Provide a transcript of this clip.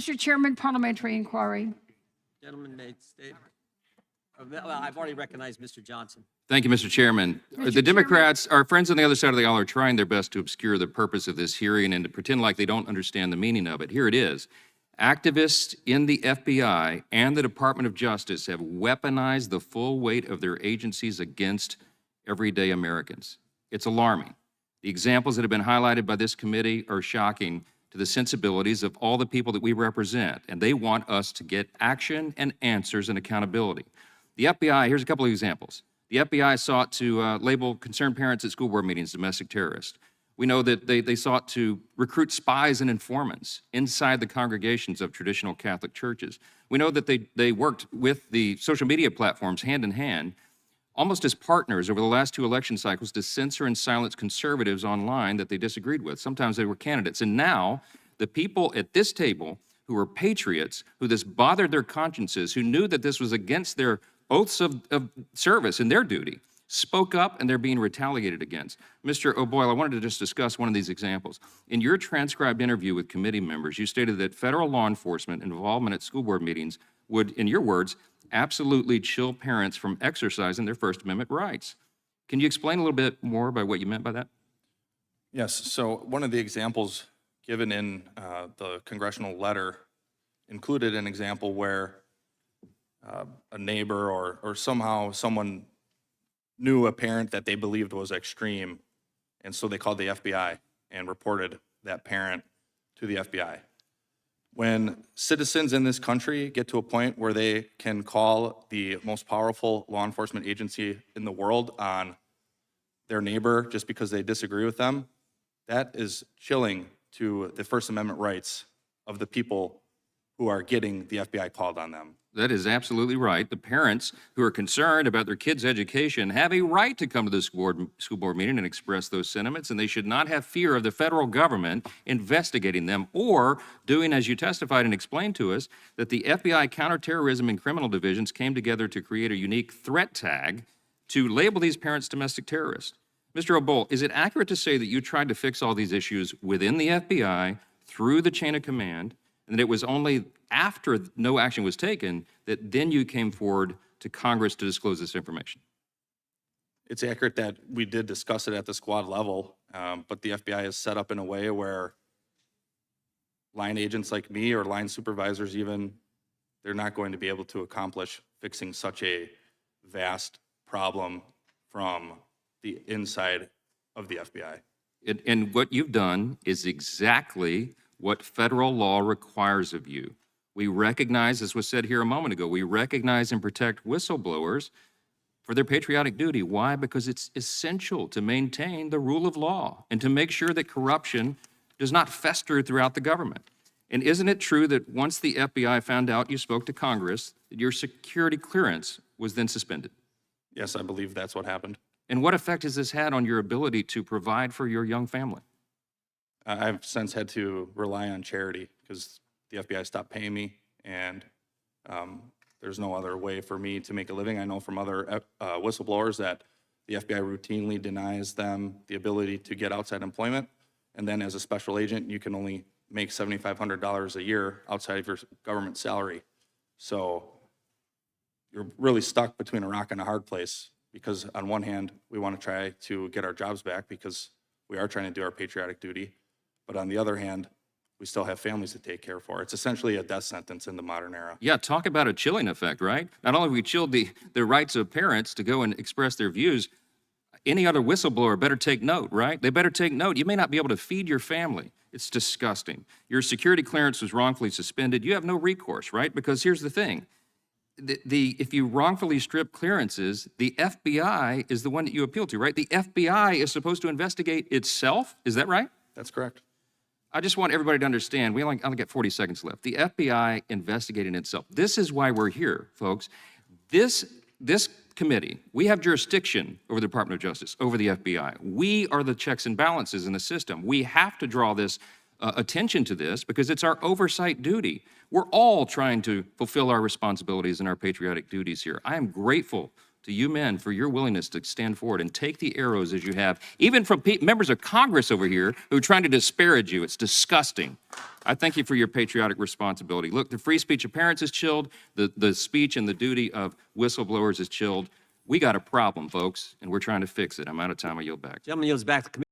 Mr. Chairman, parliamentary inquiry. Gentleman made statement. Well, I've already recognized Mr. Johnson. Thank you, Mr. Chairman. The Democrats, our friends on the other side of the aisle, are trying their best to obscure the purpose of this hearing and to pretend like they don't understand the meaning of it. Here it is. Activists in the FBI and the Department of Justice have weaponized the full weight of their agencies against everyday Americans. It's alarming. The examples that have been highlighted by this committee are shocking to the sensibilities of all the people that we represent, and they want us to get action and answers and accountability. The FBI, here's a couple of examples. The FBI sought to label concerned parents at school board meetings domestic terrorists. We know that they sought to recruit spies and informants inside the congregations of traditional Catholic churches. We know that they worked with the social media platforms hand in hand, almost as partners over the last 2 election cycles, to censor and silence conservatives online that they disagreed with. Sometimes they were candidates. And now the people at this table who are patriots, who this bothered their consciences, who knew that this was against their oaths of service and their duty, spoke up, and they're being retaliated against. Mr. O'Boyle, I wanted to just discuss one of these examples. In your transcribed interview with committee members, you stated that federal law enforcement involvement at school board meetings would, in your words, absolutely chill parents from exercising their First Amendment rights. Can you explain a little bit more about what you meant by that? Yes, so one of the examples given in the congressional letter included an example where a neighbor or somehow someone knew a parent that they believed was extreme, and so they called the FBI and reported that parent to the FBI. When citizens in this country get to a point where they can call the most powerful law enforcement agency in the world on their neighbor just because they disagree with them, that is chilling to the First Amendment rights of the people who are getting the FBI called on them. That is absolutely right. The parents who are concerned about their kids' education have a right to come to the school board meeting and express those sentiments, and they should not have fear of the federal government investigating them or doing, as you testified and explained to us, that the FBI counterterrorism and criminal divisions came together to create a unique threat tag to label these parents domestic terrorists. Mr. O'Boyle, is it accurate to say that you tried to fix all these issues within the FBI through the chain of command, and that it was only after no action was taken that then you came forward to Congress to disclose this information? It's accurate that we did discuss it at the squad level, but the FBI is set up in a way where line agents like me or line supervisors even, they're not going to be able to accomplish fixing such a vast problem from the inside of the FBI. And what you've done is exactly what federal law requires of you. We recognize, as was said here a moment ago, we recognize and protect whistleblowers for their patriotic duty. Why? Because it's essential to maintain the rule of law and to make sure that corruption does not fester throughout the government. And isn't it true that once the FBI found out you spoke to Congress, that your security clearance was then suspended? Yes, I believe that's what happened. And what effect has this had on your ability to provide for your young family? I've since had to rely on charity because the FBI stopped paying me, and there's no other way for me to make a living. I know from other whistleblowers that the FBI routinely denies them the ability to get outside employment, and then as a special agent, you can only make $7,500 a year outside of your government salary. So you're really stuck between a rock and a hard place, because on one hand, we want to try to get our jobs back because we are trying to do our patriotic duty. But on the other hand, we still have families to take care for. It's essentially a death sentence in the modern era. Yeah, talk about a chilling effect, right? Not only have we chilled the rights of parents to go and express their views, any other whistleblower better take note, right? They better take note. You may not be able to feed your family. It's disgusting. Your security clearance was wrongfully suspended. You have no recourse, right? Because here's the thing. If you wrongfully strip clearances, the FBI is the one that you appeal to, right? The FBI is supposed to investigate itself. Is that right? That's correct. I just want everybody to understand, we only got 40 seconds left. The FBI investigating itself. This is why we're here, folks. This committee, we have jurisdiction over the Department of Justice, over the FBI. We are the checks and balances in the system. We have to draw this attention to this because it's our oversight duty. We're all trying to fulfill our responsibilities and our patriotic duties here. I am grateful to you men for your willingness to stand forward and take the arrows as you have, even from members of Congress over here who are trying to disparage you. It's disgusting. I thank you for your patriotic responsibility. Look, the free speech of parents is chilled. The speech and the duty of whistleblowers is chilled. We got a problem, folks, and we're trying to fix it. I'm out of time. I yield back. Gentleman yields back to the committee.